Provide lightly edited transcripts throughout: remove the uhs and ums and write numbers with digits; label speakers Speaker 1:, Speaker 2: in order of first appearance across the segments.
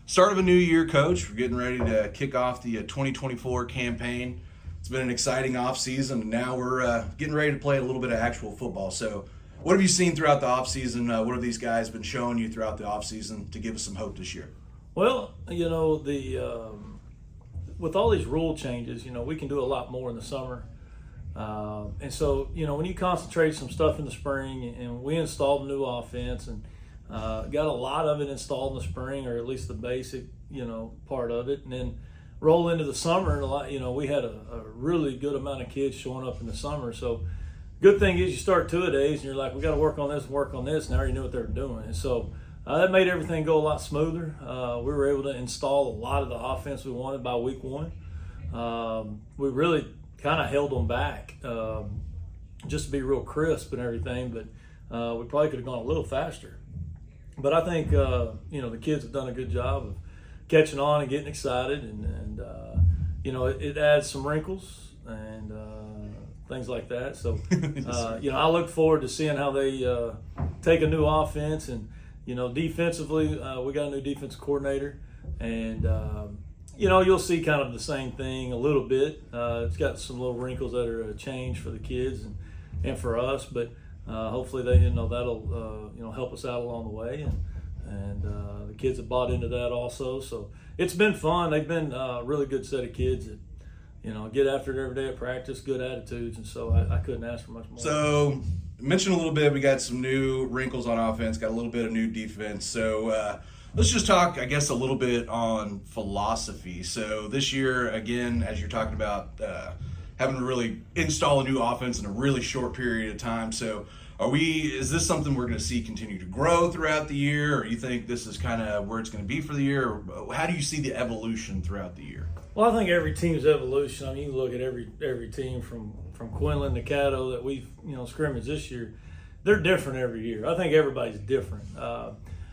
Speaker 1: Start of a new year, Coach. We're getting ready to kick off the 2024 campaign. It's been an exciting offseason, and now we're getting ready to play a little bit of actual football. So what have you seen throughout the offseason? What have these guys been showing you throughout the offseason to give us some hope this year?
Speaker 2: Well, with all these rule changes, we can do a lot more in the summer. And so, when you concentrate some stuff in the spring, and we installed a new offense and got a lot of it installed in the spring, or at least the basic, part of it, and then roll into the summer, and we had a really good amount of kids showing up in the summer. So good thing is you start two-a-days and you're like, we got to work on this and work on this, and I already knew what they were doing. And so that made everything go a lot smoother. We were able to install a lot of the offense we wanted by week one. We really kind of held them back just to be real crisp and everything, but we probably could have gone a little faster. But I think, the kids have done a good job of catching on and getting excited, and it adds some wrinkles and things like that. So, I look forward to seeing how they take a new offense. And, defensively, we got a new defense coordinator, and, you'll see kind of the same thing a little bit. It's got some little wrinkles that are a change for the kids and for us, but hopefully that'll help us out along the way, and the kids have bought into that also. So it's been fun. They've been a really good set of kids that get after it every day at practice, good attitudes, and so I couldn't ask for much more.
Speaker 1: So mention a little bit. We got some new wrinkles on offense. Got a little bit of new defense. So let's just talk, I guess, a little bit on philosophy. So this year, again, as you're talking about, having to really install a new offense in a really short period of time. So is this something we're going to see continue to grow throughout the year, or you think this is kind of where it's going to be for the year? Or how do you see the evolution throughout the year?
Speaker 2: Well, I think every team's evolution. I mean, you look at every team from Quinlan to Caddo that we've scrimmaged this year. They're different every year. I think everybody's different.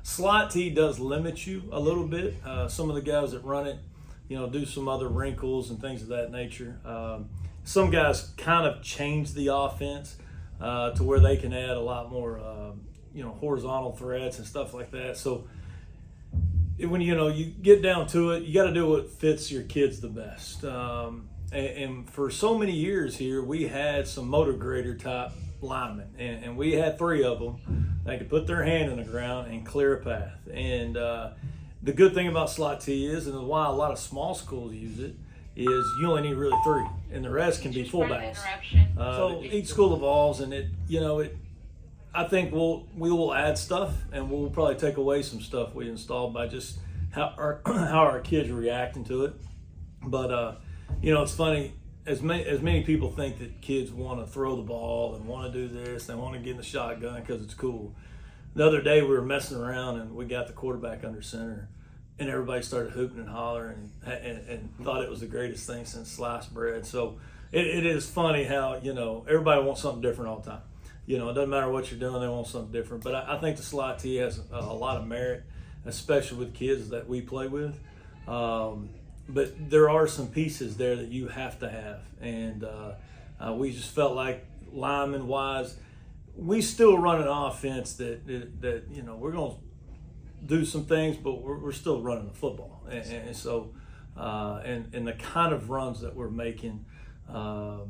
Speaker 2: Slot T does limit you a little bit. Some of the guys that run it, do some other wrinkles and things of that nature. Some guys kind of change the offense to where they can add a lot more, horizontal threats and stuff like that. So when you get down to it, you got to do what fits your kids the best. And for so many years here, we had some motor grader type linemen, and we had three of them. They could put their hand in the ground and clear a path. And the good thing about Slot T is, and why a lot of small schools use it, is you only need really three, and the rest can be fullbacks. So each school evolves, and I think we will add stuff, and we'll probably take away some stuff we installed by just how our kids are reacting to it. But it's funny. As many people think that kids want to throw the ball and want to do this, they want to get in the shotgun because it's cool. The other day we were messing around and we got the quarterback under center, and everybody started hooping and hollering and thought it was the greatest thing since sliced bread. So it is funny how everybody wants something different all the time. It doesn't matter what you're doing, they want something different. But I think the Slot T has a lot of merit, especially with kids that we play with. But there are some pieces there that you have to have, and we just felt like lineman wise, we still run an offense that we're going to do some things, but we're still running the football, and so and the kind of runs that we're making, the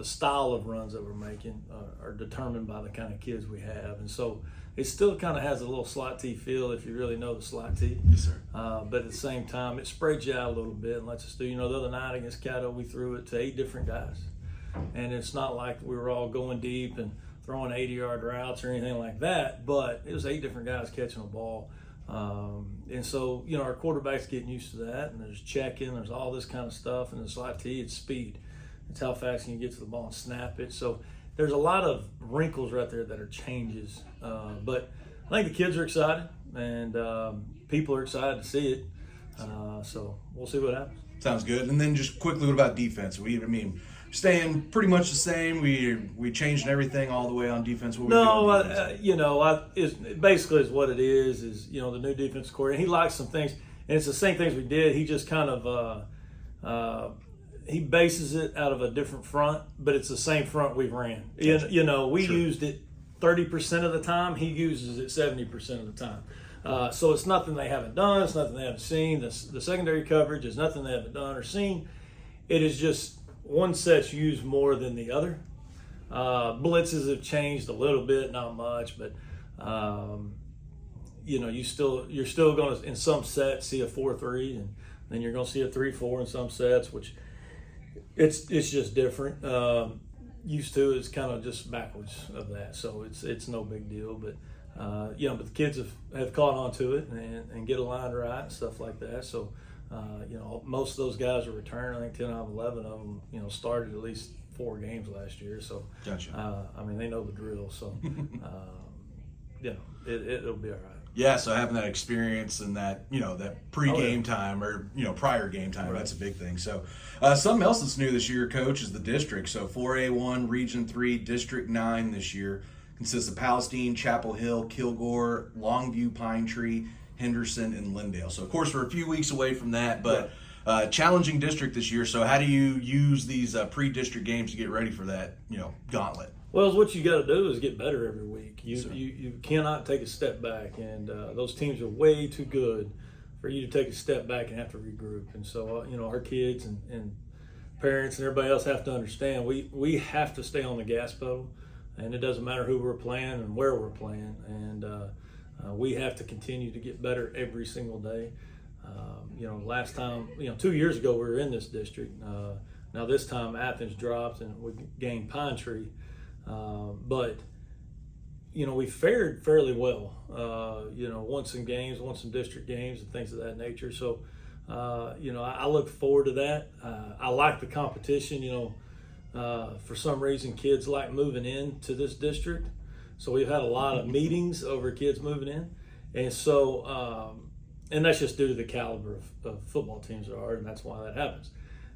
Speaker 2: style of runs that we're making are determined by the kind of kids we have, and so it still kind of has a little Slot T feel if you really know the Slot T.
Speaker 1: Yes, sir.
Speaker 2: But at the same time, it spreads you out a little bit and lets us do. The other night against Caddo, we threw it to 8 different guys, and it's not like we were all going deep and throwing 80-yard routes or anything like that. But it was 8 different guys catching the ball, and so our quarterback's getting used to that. And there's checking, there's all this kind of stuff, and the Slot T, it's speed. It's how fast you can get to the ball and snap it. So there's a lot of wrinkles right there that are changes, but I think the kids are excited, and people are excited to see it. So we'll see what happens.
Speaker 1: Sounds good. And then just quickly, what about defense? Staying pretty much the same. We changed everything all the way on defense.
Speaker 2: Basically is what it is the new defense coordinator. He likes some things, and it's the same things we did. He just kind of he bases it out of a different front, but it's the same front we've ran. We
Speaker 1: Sure.
Speaker 2: used it 30% of the time. He uses it 70% of the time. So it's nothing they haven't done. It's nothing they haven't seen. The secondary coverage is nothing they haven't done or seen. It is just one set's used more than the other. Blitzes have changed a little bit, not much, but you're still going to in some sets see a 4-3, and then you're going to see a 3-4 in some sets, which it's just different. Used to is kind of just backwards of that, so it's no big deal. But but the kids have caught on to it and get aligned right and stuff like that. So most of those guys are returned. I think 10 out of 11 of them started at least 4 games last year. So
Speaker 1: gotcha.
Speaker 2: They know the drill. So it'll be all right.
Speaker 1: Yeah, so having that experience and that that pre-game time or prior game time, that's a big thing. So something else that's new this year, Coach, is the district. So 4A1, Region 3, District 9 this year consists of Palestine, Chapel Hill, Kilgore, Longview, Pine Tree, Henderson, and Lindale. So of course we're a few weeks away from that, but challenging district this year. So how do you use these pre-district games to get ready for that gauntlet?
Speaker 2: Well, what you got to do is get better every week. You cannot take a step back, and those teams are way too good for you to take a step back and have to regroup. And so, our kids and parents and everybody else have to understand we have to stay on the gas pedal, and it doesn't matter who we're playing and where we're playing. And we have to continue to get better every single day. Last time, 2 years ago, we were in this district. Now this time Athens dropped and we gained Pine Tree. But we fared fairly well, won some games, won some district games and things of that nature. So, I look forward to that. I like the competition. For some reason, kids like moving into this district. So we've had a lot of meetings over kids moving in. And so, and that's just due to the caliber of football teams there are, and that's why that happens.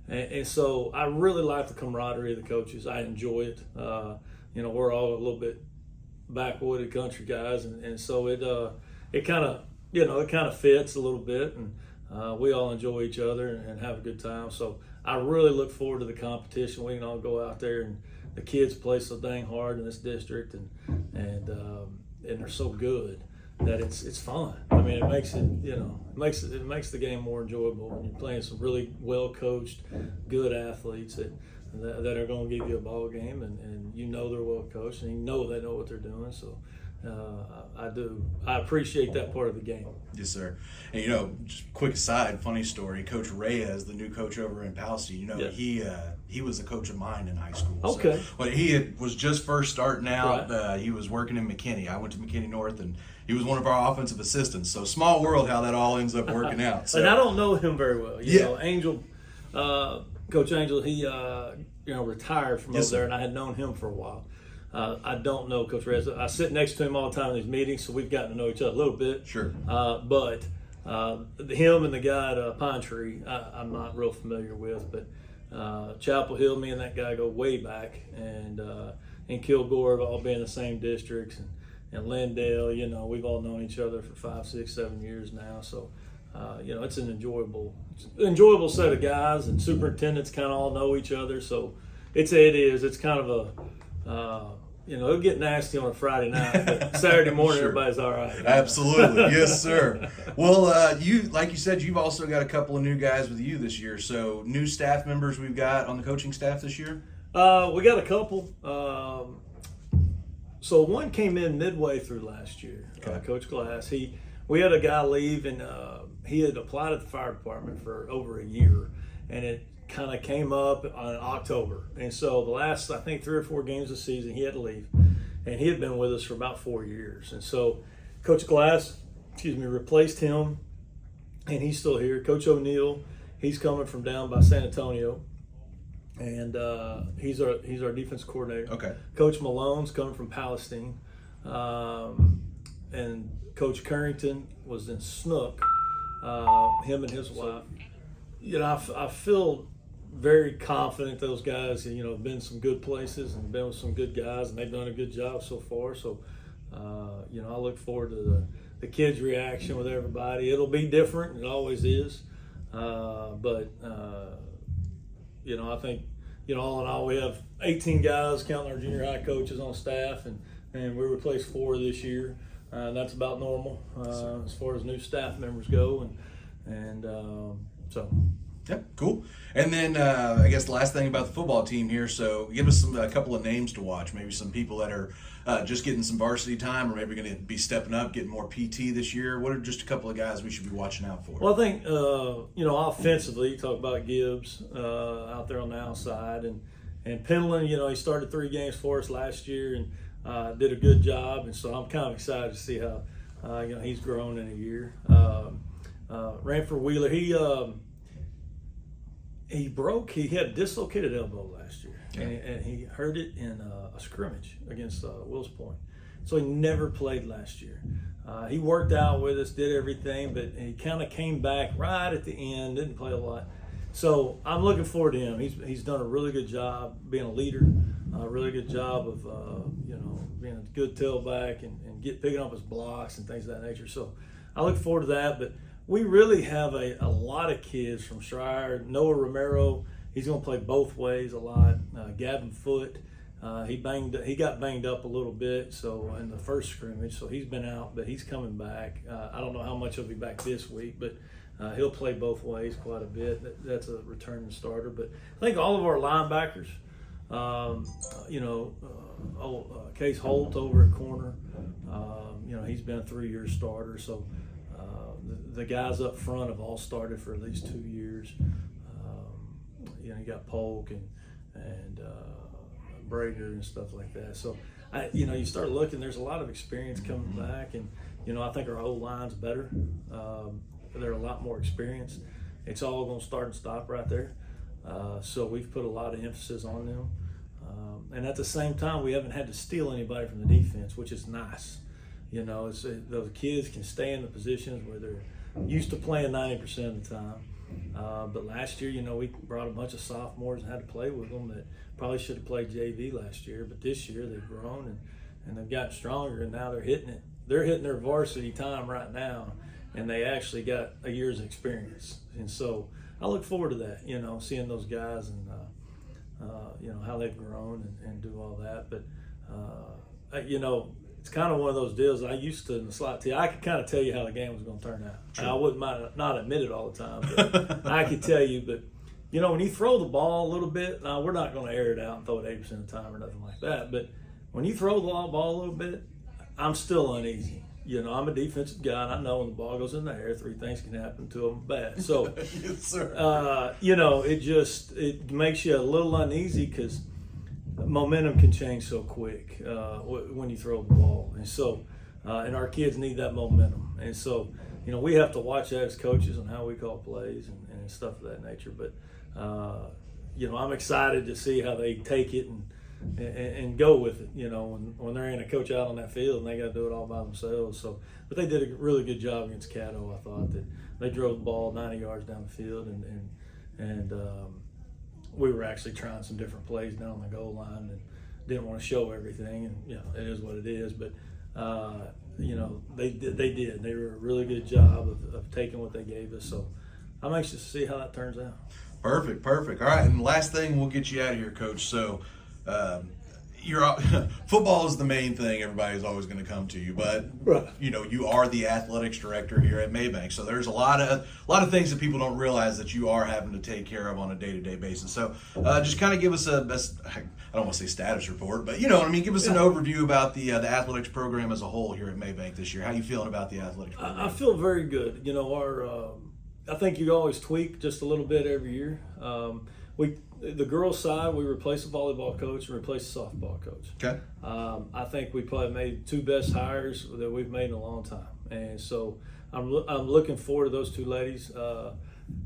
Speaker 2: And so I really like the camaraderie of the coaches. I enjoy it. We're all a little bit backwooded country guys, and so it kind of fits a little bit, and we all enjoy each other and have a good time. So I really look forward to the competition. We can all go out there, and the kids play so dang hard in this district, and they're so good that it's fun. I mean, it makes it the game more enjoyable when you're playing some really well coached, good athletes that are going to give you a ball game, and they're well coached, and they know what they're doing. So I appreciate that part of the game.
Speaker 1: Yes, sir. And just quick aside, funny story. Coach Reyes, the new coach over in Palestine, he was a coach of mine in high school.
Speaker 2: Okay.
Speaker 1: So, but he was just first starting out.
Speaker 2: Right.
Speaker 1: He was working in McKinney. I went to McKinney North, and he was one of our offensive assistants. So small world how that all ends up working out. So.
Speaker 2: And I don't know him very well. Angel, Coach Angel, he retired from over there, and I had known him for a while. I don't know Coach Reyes. I sit next to him all the time in these meetings, so we've gotten to know each other a little bit.
Speaker 1: Sure.
Speaker 2: But him and the guy at Pine Tree, I'm not real familiar with. But Chapel Hill, me and that guy go way back, and Kilgore have all been in the same districts, and Lindale, we've all known each other for 5, 6, 7 years now. So, it's an enjoyable set of guys, and superintendents kind of all know each other. So it's kind of it'll get nasty on a Friday night, but Saturday morning,
Speaker 1: Sure.
Speaker 2: Everybody's all right.
Speaker 1: Absolutely. Yes, sir. Well, like you said, you've also got a couple of new guys with you this year. So new staff members we've got on the coaching staff this year?
Speaker 2: We got a couple. So one came in midway through last year, Coach Glass. We had a guy leave, and he had applied at the fire department for over a year, and it kind of came up in October. And so the last, I think, 3 or 4 games of the season, he had to leave. And he had been with us for about 4 years. And so Coach Glass, replaced him, and he's still here. Coach O'Neill, he's coming from down by San Antonio, and he's our defense coordinator.
Speaker 1: Okay.
Speaker 2: Coach Malone's coming from Palestine, and Coach Currington was in Snook, him and his wife. I feel very confident those guys, have been some good places and been with some good guys, and they've done a good job so far. So, I look forward to the kids' reaction with everybody. It'll be different. It always is. But I think, all in all, we have 18 guys, counting our junior high coaches on staff, and we replaced 4 this year. That's about normal as far as new staff members go, and so.
Speaker 1: Yeah, cool. And then I guess the last thing about the football team here. So give us a couple of names to watch. Maybe some people that are just getting some varsity time, or maybe going to be stepping up, getting more PT this year. What are just a couple of guys we should be watching out for?
Speaker 2: Well, I think offensively, you talk about Gibbs out there on the outside, and Pendleton. He started 3 games for us last year and did a good job, and so I'm kind of excited to see how he's grown in a year. Ranford Wheeler, he had a dislocated elbow last year, and he hurt it in a scrimmage against Wills Point. So he never played last year. He worked out with us, did everything, but he kind of came back right at the end, didn't play a lot. So I'm looking forward to him. He's done a really good job being a leader, a really good job of being a good tailback and picking up his blocks and things of that nature. So I look forward to that, but we really have a lot of kids from Schreier. Noah Romero, he's going to play both ways a lot. Gavin Foote, he got banged up a little bit in the first scrimmage, so he's been out, but he's coming back. I don't know how much he'll be back this week, but he'll play both ways quite a bit. That's a returning starter. But I think all of our linebackers, Case Holt over at corner, he's been a 3-year starter, so the guys up front have all started for at least 2 years. You got Polk and Brager and stuff like that. So, you start looking, there's a lot of experience coming back, and, I think our O-line's better. They're a lot more experienced. It's all going to start and stop right there. So we've put a lot of emphasis on them. And at the same time, we haven't had to steal anybody from the defense, which is nice. Those kids can stay in the positions where they're used to playing 90% of the time. But last year, we brought a bunch of sophomores and had to play with them that probably should have played JV last year. But this year they've grown and they've gotten stronger, and now they're hitting it. They're hitting their varsity time right now, and they actually got a year's experience. And so I look forward to that, seeing those guys and, how they've grown and do all that. But, it's kind of one of those deals I used to in the slot tee. I could kind of tell you how the game was going to turn out.
Speaker 1: Sure.
Speaker 2: I wouldn't not admit it all the time, but I could tell you. But, when you throw the ball a little bit, now we're not going to air it out and throw it 80% of the time or nothing like that. But when you throw the ball a little bit, I'm still uneasy. I'm a defensive guy, and I know when the ball goes in the air, 3 things can happen to them bad. So,
Speaker 1: yes, sir.
Speaker 2: It makes you a little uneasy because momentum can change so quick when you throw the ball. And so, and our kids need that momentum. And so, we have to watch that as coaches and how we call plays and stuff of that nature. But, I'm excited to see how they take it and go with it, when there ain't a coach out on that field and they got to do it all by themselves. So, but they did a really good job against Caddo. I thought that they drove the ball 90 yards down the field, and we were actually trying some different plays down on the goal line and didn't want to show everything, and it is what it is. But they did. They were a really good job of taking what they gave us. So I'm anxious to see how that turns out. Perfect.
Speaker 1: All right, and last thing, we'll get you out of here, Coach. So. Football is the main thing everybody's always going to come to you, but
Speaker 2: right.
Speaker 1: You are the athletics director here at Mabank, so there's a lot of things that people don't realize that you are having to take care of on a day-to-day basis. So just kind of give us I don't want to say status report, but give us an overview about the athletics program as a whole here at Mabank this year. How you feeling about the athletics program?
Speaker 2: I feel very good. I think you always tweak just a little bit every year. The girls' side, we replaced the volleyball coach and replaced the softball coach.
Speaker 1: Okay.
Speaker 2: I think we probably made 2 best hires that we've made in a long time, and so I'm looking forward to those 2 ladies,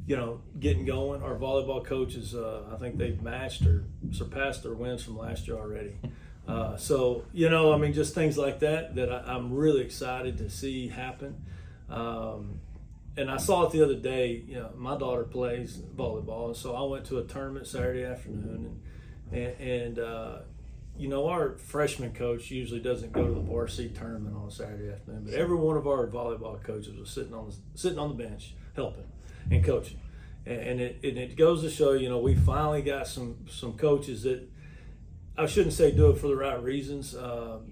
Speaker 2: getting going. Our volleyball coaches, I think they've matched or surpassed their wins from last year already. So just things like that I'm really excited to see happen. And I saw it the other day. My daughter plays volleyball, and so I went to a tournament Saturday afternoon, and our freshman coach usually doesn't go to the varsity tournament on a Saturday afternoon, but every one of our volleyball coaches was sitting on the bench helping and coaching, and it goes to show, we finally got some coaches that I shouldn't say do it for the right reasons,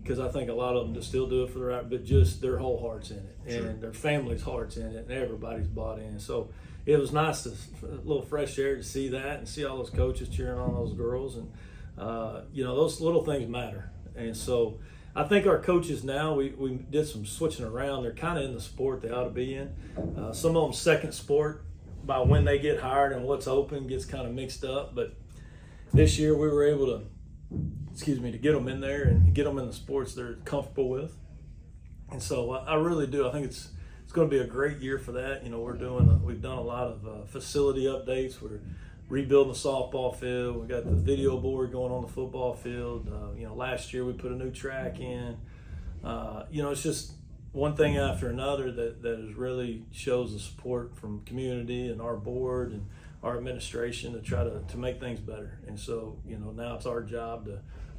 Speaker 2: because I think a lot of them just still do it for the right, but just their whole heart's in it,
Speaker 1: Sure.
Speaker 2: and their family's heart's in it, and everybody's bought in. So it was nice to a little fresh air to see that and see all those coaches cheering on those girls, and those little things matter. And so I think our coaches now, we did some switching around. They're kind of in the sport they ought to be in. Some of them second sport by when they get hired and what's open gets kind of mixed up, but this year we were able to get them in there and get them in the sports they're comfortable with. And so I really do. I think it's going to be a great year for that. We've done a lot of facility updates. We're rebuilding the softball field. We got the video board going on the football field. Last year we put a new track in. It's just one thing after another that is really shows the support from community and our board and our administration to try to make things better. And so, now it's our job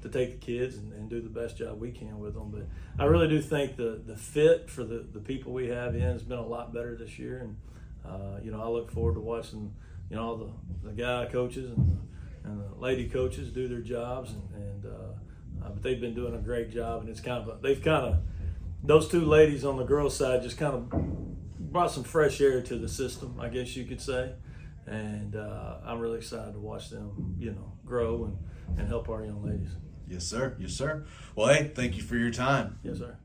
Speaker 2: to take the kids and do the best job we can with them. But I really do think the fit for the people we have in has been a lot better this year. And, I look forward to watching, all the guy coaches and the lady coaches do their jobs. But they've been doing a great job. And it's those two ladies on the girls' side just kind of brought some fresh air to the system, I guess you could say. And I'm really excited to watch them, grow and help our young ladies.
Speaker 1: Yes, sir. Yes, sir. Well, hey, thank you for your time.
Speaker 2: Yes, sir.